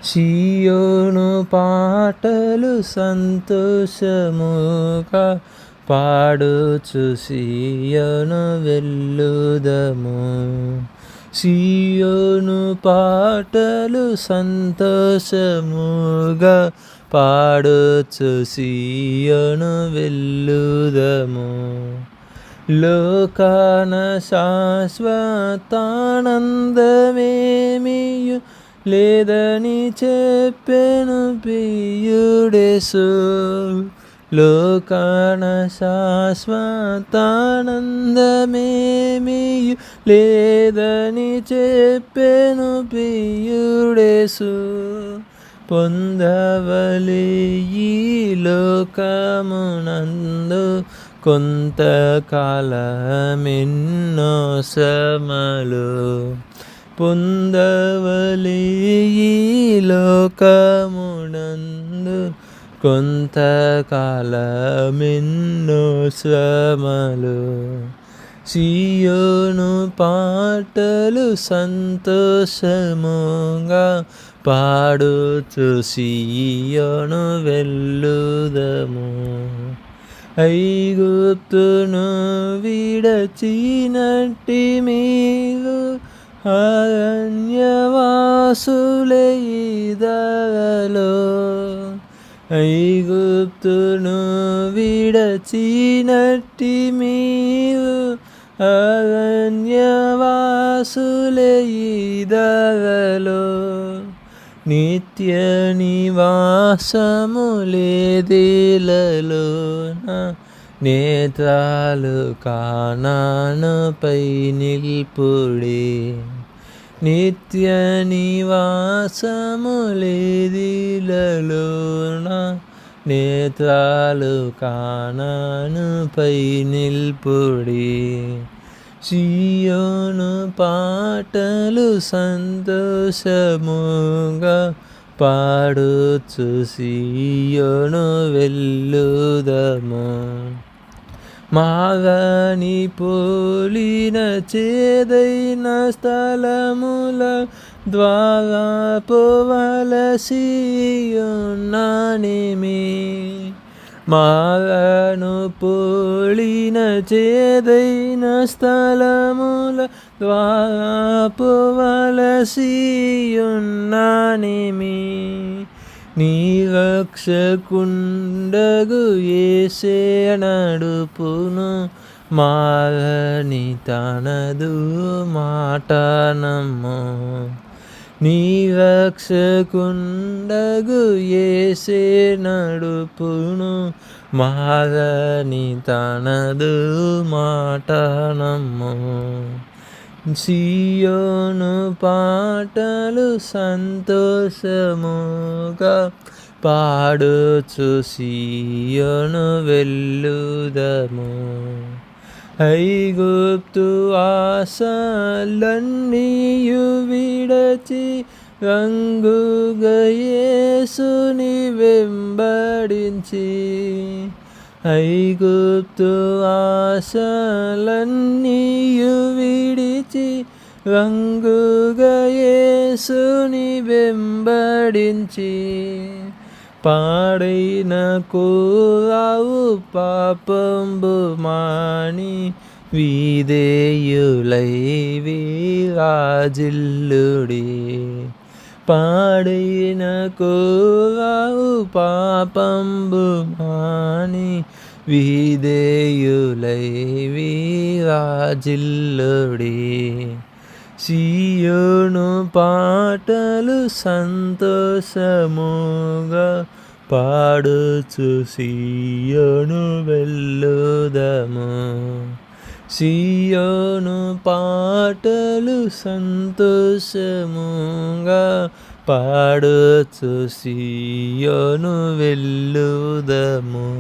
సియోను పాటలు సంతోషముగా పాడుచు సియోను వెళ్ళుదము. సియోను పాటలు సంతోషముగా పాడుచు సియోను వెళ్ళుదము. లోకాన శాశ్వతానందమేమియు లేదని చెప్పెను ప్రియుడేసు. లోకాన శాశ్వతానందమేమియు లేదని చెప్పెను ప్రియుడేసు. పొందవలె ఈ లోకమునందు కొంతకాలమెన్నో శ్రమలు. పొందవలె ఈ లోకమునందు కొంతకాలమెన్నో శ్రమలు. సియోను పాటలు సంతోషముగా పాడుచు సియోను వెళ్ళుదము. ఐగుప్తును విడచినట్టి మీరు అరణ్యవాసులే ఇదలో. ఐగుప్తును విడచినట్టి మీరు అరణ్యవాసులే ఇదలో. నిత్య నివాసము లేదిలలోన నేత్రాలు కానానుపై నిల్పుడి. నిత్య నివాసము లేదిలలోన నేత్రాలు కానానుపై నిల్పుడి. సియోను పాటలు సంతోషముగా పాడుచు సియోను వెళ్ళుదము. మాగని పోలిన చేదైన స్థలముల ద్వారా పోవలసియున్నానిమి. మాగను పోలిన చేదైన స్థలముల ద్వారా పోవలసియున్నానిమి. నీ రక్షకుండగు యేసే నడుపును. మారని తనదు మాట నమ్ము. నీ రక్షకుండగు యేసే నడుపును. మారని తనదు మాట నమ్ము. సియోను పాటలు సంతోషముగా పాడుచు సియోను వెళ్ళుదము. ఐగుప్తు ఆశలన్నీయు విడచి రంగుగా యేసుని వెంబడించి. ఐగుప్తు ఆశలన్నీయు విడిచి రంగుగా యేసుని వెంబడించి. పాడైన కోరావు పాపంబు మాని విధేయులై విరాజిల్లుడి. పాడైన కోరావు పాపంబు మాని విధేయులై విరాజిల్లుడి. సియోను పాటలు సంతోషముగా పాడుచు సియోను వెళ్ళుదము. సియోను పాటలు సంతోషముగా పాడుచు సియోను వెళ్ళుదము.